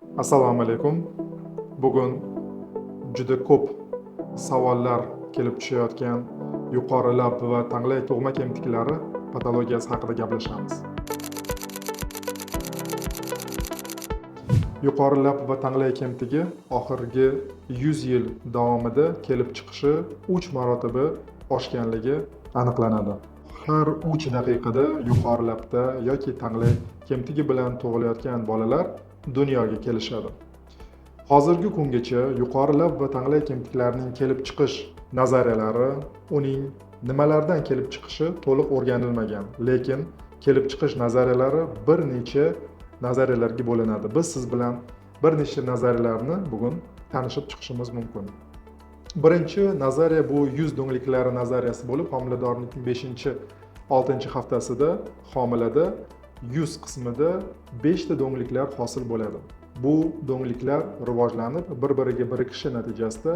Assalomu alaykum. Bugun juda ko'p savollar kelib tushayotgan yuqori lab va tangli tug'ma kemtiklari patologiyasi haqida gaplashamiz. Yuqori lab va tangli kemtigi oxirgi 100 yil davomida kelib chiqishi 3 marotaba oshganligi aniqlanadi. Har 3 daqiqada yuqori labda yoki tangli kemtigi bilan tug'ilayotgan bolalar dunyoga kelishadi. Hozirgi kungacha yuqori lab va tangli kemtiklarining kelib chiqish nazariyalari, uning nimalardan kelib chiqishi to'liq o'rganilmagan, lekin kelib chiqish nazariyalari bir necha nazariyalarga bo'linadi. Biz siz bilan bir nechta nazariyalarni bugun tanishib chiqishimiz mumkin. Birinchi nazariya bu yuz do'ngliklari nazariyasi bo'lib, homiladorlikning 5-6 haftasida homilada yuz qismida 5 ta do'ngliklar hosil bo'ladi. Bu do'ngliklar rivojlanib, bir-biriga birikishi natijasida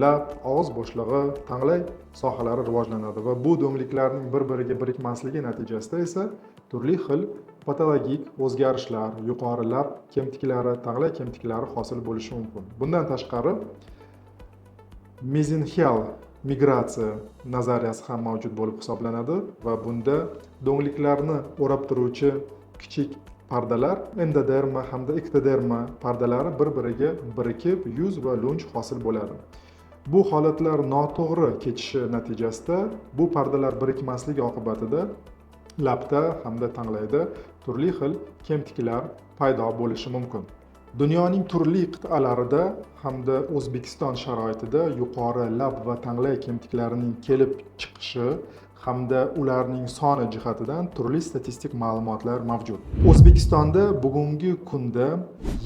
lab, og'iz bo'shlig'i, tangli sohalari rivojlanadi va bu do'ngliklarning bir-biriga birikmasligi natijasida esa turli xil patologik o'zgarishlar, yuqori lab kemtiklari, tangli kemtiklari hosil bo'lishi mumkin. Bundan tashqari mezenxial migratsiya nazariyasi ham mavjud bo'lib hisoblanadi va bunda do'ngliklarni o'rab turuvchi kichik pardalar, endoderma hamda ektoderma pardalari bir-biriga birikib, yuz va lunj hosil bo'ladi. Bu holatlar noto'g'ri kechishi natijasida bu pardalar birikmasligi oqibatida labda hamda tanglayda turli xil kemtiklar paydo bo'lishi mumkin. Dunyoning turli qit'alarida hamda O'zbekiston sharoitida yuqori lab va tangli kemtiklarining kelib chiqishi hamda ularning soni jihatidan turli statistik ma'lumotlar mavjud. O'zbekistonda bugungi kunda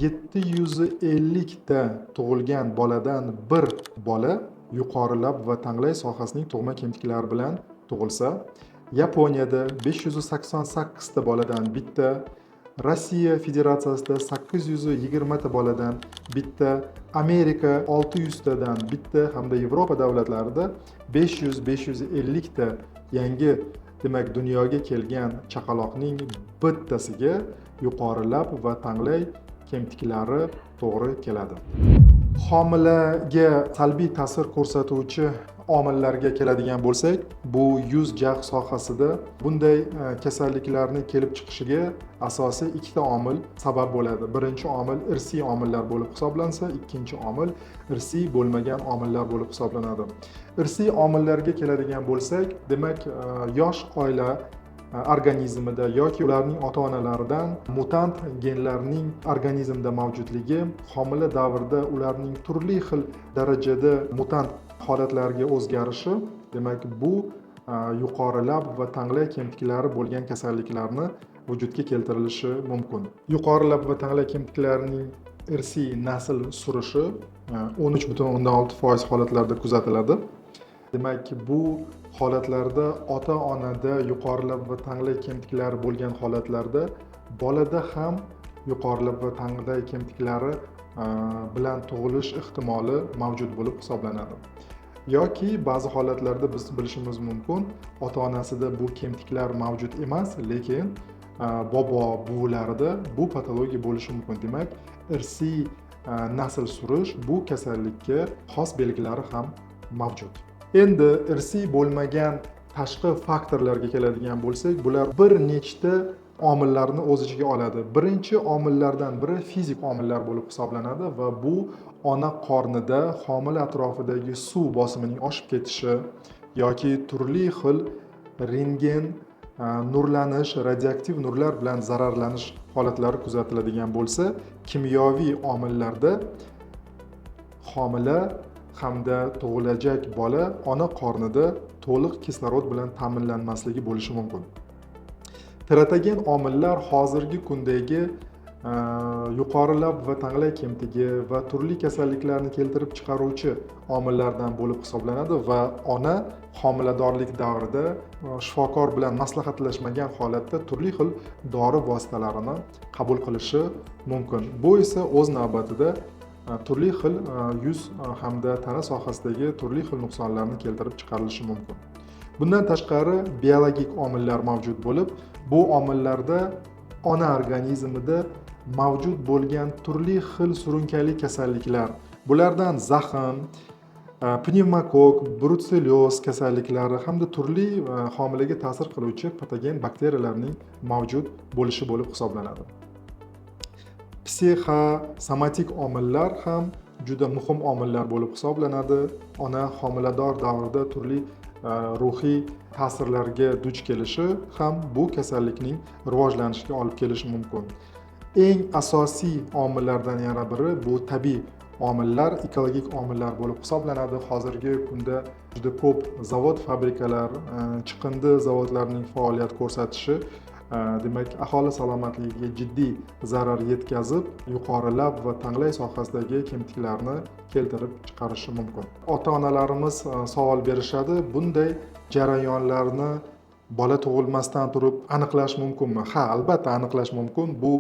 750 ta tug'ilgan boladan bir bola yuqori lab va tangli sohasining tug'ma kemtiklari bilan tug'ilsa, Yaponiyada 588 ta boladan bitta, Rossiya Federatsiyasida 820 ta boladan bitta, Amerika 600 tadan bitta hamda Yevropa davlatlarida 500-550 ta yangi, demak dunyoga kelgan chaqaloqning bittasiga yuqori lab va tangli kemtiklari to'g'ri keladi. Homilaga salbiy ta'sir ko'rsatuvchi omillarga keladigan bo'lsak, bu yuz jag' sohasida bunday kasalliklarning kelib chiqishiga asosiy ikkita omil sabab bo'ladi. Birinchi omil irsiy omillar bo'lib hisoblansa, ikkinchi omil irsiy bo'lmagan omillar bo'lib hisoblanadi. Irsiy omillarga keladigan bo'lsak, demak yosh oila organizmida yoki ularning ota-onalaridan mutant genlarning organizmda mavjudligi, homila davrida ularning turli xil darajada mutant holatlarga o'zgarishi, demak bu yuqori lab va tangli kemtiklari bo'lgan kasalliklarni vujudga keltirilishi mumkin. Yuqori lab va tangli kemtiklarining irsiy nasl surishi 13,6% holatlarda kuzatiladi. Demak, bu holatlarda ota-onada yuqori lab va tangli kemtiklari bo'lgan holatlarda bolada ham yuqori lab va tangli kemtiklari bilan tug'ilish ehtimoli mavjud bo'lib hisoblanadi. Yoki ba'zi holatlarda biz bilishimiz mumkin, ota-onasida bu kemtiklar mavjud emas, lekin bobo, buvilarida bu patologiya bo'lishi mumkin. Demak, irsiy nasl surish bu kasallikka xos belgilari ham mavjud. Endi irsiy bo'lmagan tashqi faktorlarga keladigan bo'lsak, bular bir nechta omillarni o'z ichiga oladi. Birinchi omillardan biri fizik omillar bo'lib hisoblanadi va bu ona qornida homila atrofidagi suv bosimining oshib ketishi yoki turli xil rentgen, nurlanish, radioaktiv nurlar bilan zararlanish holatlari kuzatiladigan bo'lsa, kimyoviy omillarda homila hamda tug'ilajak bola ona qornida to'liq kislorod bilan ta'minlanmasligi bo'lishi mumkin. Teratogen omillar hozirgi kundagi yuqori lab va tangli kemtigi va turli kasalliklarni keltirib chiqaruvchi omillardan bo'lib hisoblanadi va ona homiladorlik davrida shifokor bilan maslahatlashmagan holatda turli xil dori vositalarini qabul qilishi mumkin. Bu esa o'z navbatida turli xil yuz hamda tana sohasidagi turli xil nuqsonlarni keltirib chiqarilishi mumkin. Bundan tashqari biologik omillar mavjud bo'lib, bu omillarda ona organizmida mavjud bo'lgan turli xil surunkali kasalliklar, bulardan zaxm, pnevmokok, brutselyoz kasalliklari hamda turli homilaga ta'sir qiluvchi patogen bakteriyalarning mavjud bo'lishi bo'lib hisoblanadi. Psixosomatik omillar ham juda muhim omillar bo'lib hisoblanadi. Ona homilador davrida turli ruhiy ta'sirlarga duch kelishi ham bu kasallikning rivojlanishiga olib kelishi mumkin. Eng asosiy omillardan yana biri bu tabiiy omillar, ekologik omillar bo'lib hisoblanadi. Hozirgi kunda juda ko'p zavod, fabrikalar, chiqindi zavodlarining faoliyat ko'rsatishi demak aholi salomatligiga jiddiy zarar yetkazib, yuqori lab va tanglay sohasidagi kemtiklarni keltirib chiqarishi mumkin. Ota-onalarimiz savol berishadi, bunday jarayonlarni bola tug'ilmasdan turib aniqlash mumkinmi? Ha, albatta aniqlash mumkin. Bu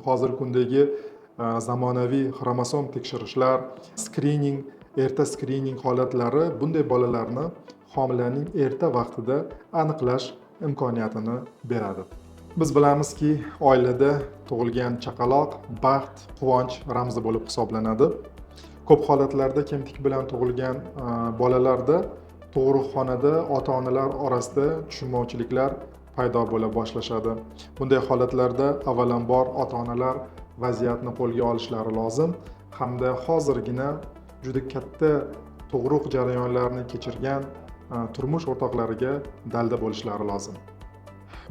hozirgi kundagi zamonaviy xromosom tekshirishlar, skrining, erta skrining holatlari bunday bolalarni homilaning erta vaqtida aniqlash imkoniyatini beradi. Biz bilamizki, oilada tug'ilgan chaqaloq baxt, quvonch ramzi bo'lib hisoblanadi. Ko'p holatlarda kemtik bilan tug'ilgan bolalarda tug'ruqxonada ota-onalar orasida tushunmovchiliklar paydo bo'la boshlashadi. Bunday holatlarda avvalambor ota-onalar vaziyatni qo'lga olishlari lozim hamda hozirgina juda katta tug'ruq jarayonlarini kechirgan turmush o'rtoqlariga dalda bo'lishlari lozim.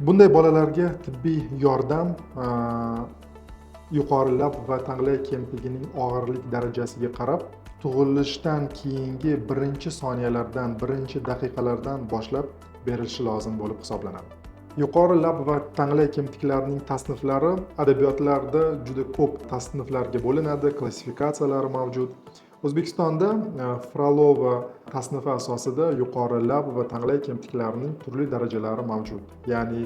Bunday bolalarga tibbiy yordam yuqori lab va tanglay kemtigining og'irlik darajasiga qarab tug'ilishdan keyingi birinchi soniyalardan, birinchi daqiqalardan boshlab berilishi lozim bo'lib hisoblanadi. Yuqori lab va tanglay kemtiklarining tasniflari adabiyotlarda juda ko'p tasniflarga bo'linadi, klassifikatsiyalari mavjud. O'zbekistonda Frolova tasnifi asosida yuqori lab va tanglay kemtiklarining turli darajalari mavjud. Ya'ni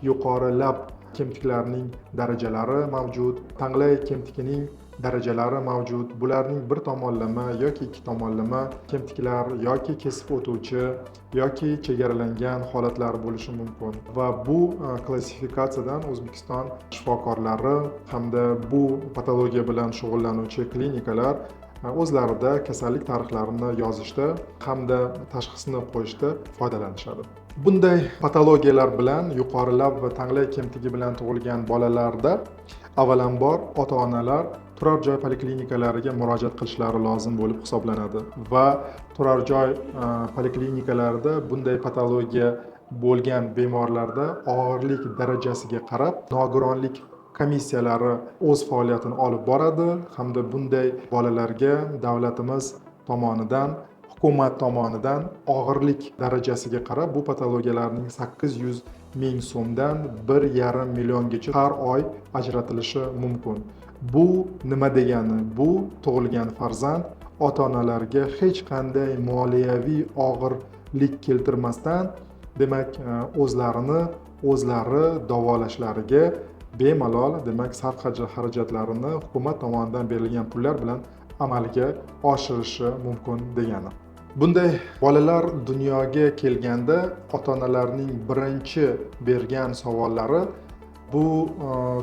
yuqori lab kemtiklarining darajalari mavjud, tanglay kemtikining darajalari mavjud. Bularning bir tomonlama yoki ikki tomonlama kemtiklar yoki kesib o'tuvchi yoki chegaralangan holatlari bo'lishi mumkin. Va bu klassifikatsiyadan O'zbekiston shifokorlari hamda bu patologiya bilan shug'ullanuvchi klinikalar o'zlarida kasallik tarixlarini yozishda hamda tashxisni qo'yishda foydalanishadi. Bunday patologiyalar bilan yuqori lab va tanglay kemtigi bilan tug'ilgan bolalarda avvalambor ota-onalar turar joy poliklinikalariga murojaat qilishlari lozim bo'lib hisoblanadi va turar joy poliklinikalariga bunday patologiya bo'lgan bemorlarda og'irlik darajasiga qarab nogironlik komissiyalari o'z faoliyatini olib boradi hamda bunday bolalarga davlatimiz tomonidan, hukumat tomonidan og'irlik darajasiga qarab bu patologiyalarning 800 ming so'mdan 1,5 milliongacha har oy ajratilishi mumkin. Bu nima degani? Bu tug'ilgan farzand ota-onalarga hech qanday moliyaviy og'irlik keltirmasdan, demak o'zlari davolashlariga bemalol demak sarf xarajatlarini hukumat tomonidan berilgan pullar bilan amalga oshirishi mumkin degani. Bunday bolalar dunyoga kelganda ota-onalarning birinchi bergan savollari bu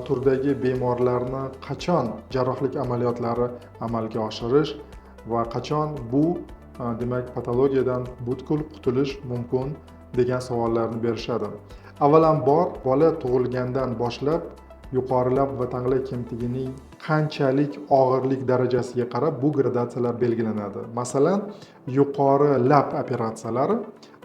turdagi bemorlarni qachon jarrohlik amaliyotlari amalga oshirish va qachon bu demak patologiyadan butkul qutulish mumkin degan savollarni berishadi. Avvalambor bola tug'ilgandan boshlab yuqori lab va tanglay kemtigining qanchalik og'irlik darajasiga qarab bu gradatsiyalar belgilanadi. Masalan, yuqori lab operatsiyalari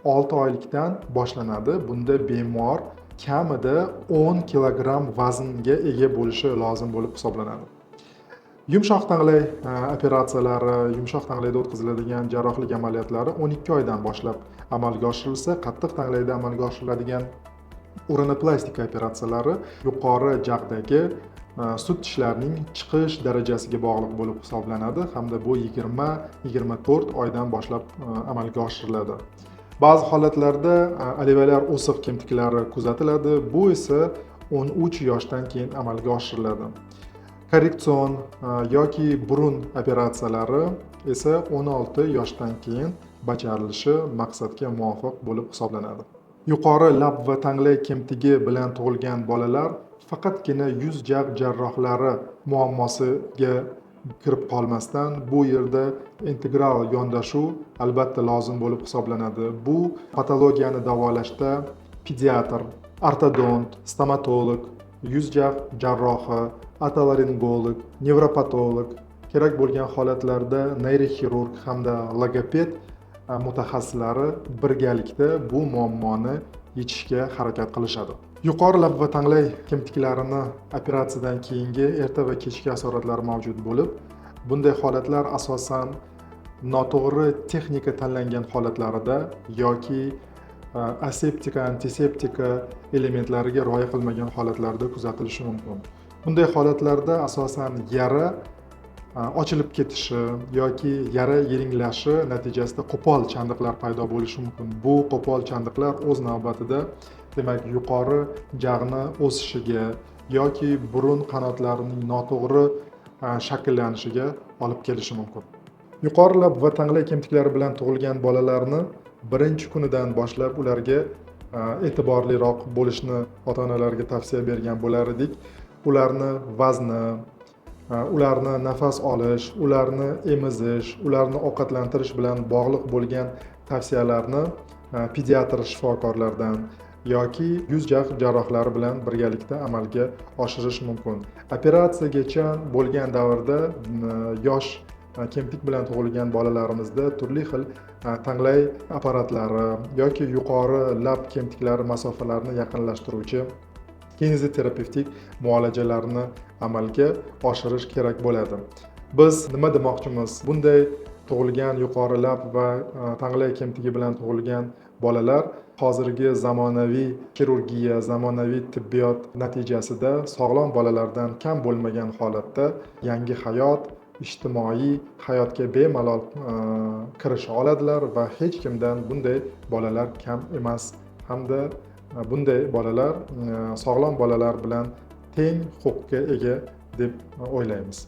6 oylikdan boshlanadi. Bunda bemor kamida 10 kilogramm vaznga ega bo'lishi lozim bo'lib hisoblanadi. Yumshoq tanglay operatsiyalari, yumshoq tanglayda o'tkaziladigan jarrohlik amaliyotlari 12 oydan boshlab amalga oshirilsa, qattiq tanglayda amalga oshiriladigan urinoplastika operatsiyalari yuqori jag'dagi sut tishlarining chiqish darajasiga bog'liq bo'lib hisoblanadi hamda bu 20-24 oydan boshlab amalga oshiriladi. Ba'zi holatlarda alveolyar o'siq kemtiklari kuzatiladi. Bu esa 13 yoshdan keyin amalga oshiriladi. Korreksion yoki burun operatsiyalari esa 16 yoshdan keyin bajarilishi maqsadga muvofiq bo'lib hisoblanadi. Yuqori lab va tanglay kemtigi bilan tug'ilgan bolalar faqatgina yuz jag jarrohlari muammosiga kirib qolmasdan bu yerda integral yondashuv albatta lozim bo'lib hisoblanadi. Bu patologiyani davolashda pediatr, ortodont, stomatolog, yuz jag jarrohi, otolaringolog, nevropatolog, kerak bo'lgan holatlarda neyroxirurg hamda logoped mutaxassislari birgalikda bu muammoni yechishga harakat qilishadi. Yuqori lab va tanglay kemtiklarini operatsiyadan keyingi erta va kechki asoratlari mavjud bo'lib, bunday holatlar asosan noto'g'ri texnika tanlangan holatlarida yoki aseptika, antiseptika elementlariga rioya qilmagan holatlarda kuzatilishi mumkin. Bunday holatlarda asosan yara ochilib ketishi yoki yara yiringlashi natijasida qo'pol chandiqlar paydo bo'lishi mumkin. Bu qo'pol chandiqlar o'z navbatida demak yuqori jag'ni o'sishiga yoki burun qanotlarining noto'g'ri shakllanishiga olib kelishi mumkin. Yuqori lab va tanglay kemtiklari bilan tug'ilgan bolalarni birinchi kunidan boshlab ularga e'tiborliroq bo'lishni ota-onalarga tavsiya bergan bo'lar edik. Ularni vazni, ularni nafas olish, ularni emizish, ularni ovqatlantirish bilan bog'liq bo'lgan tavsiyalarni pediatr shifokorlardan yoki yuz jag jarrohlari bilan birgalikda amalga oshirish mumkin. Operatsiyagacha bo'lgan davrda yosh kemtik bilan tug'ilgan bolalarimizda turli xil tanglay apparatlari yoki yuqori lab kemtiklari masofalarini yaqinlashtiruvchi kineziterapevtik muolajalarni amalga oshirish kerak bo'ladi. Biz nima demoqchimiz? Bunday tug'ilgan yuqori lab va tanglay kemtigi bilan tug'ilgan bolalar hozirgi zamonaviy xirurgiya, zamonaviy tibbiyot natijasida sog'lom bolalardan kam bo'lmagan holatda yangi hayot, ijtimoiy hayotga bemalol kirisha oladilar va hech kimdan bunday bolalar kam emas hamda bunday bolalar sog'lom bolalar bilan teng huquqqa ega deb o'ylaymiz.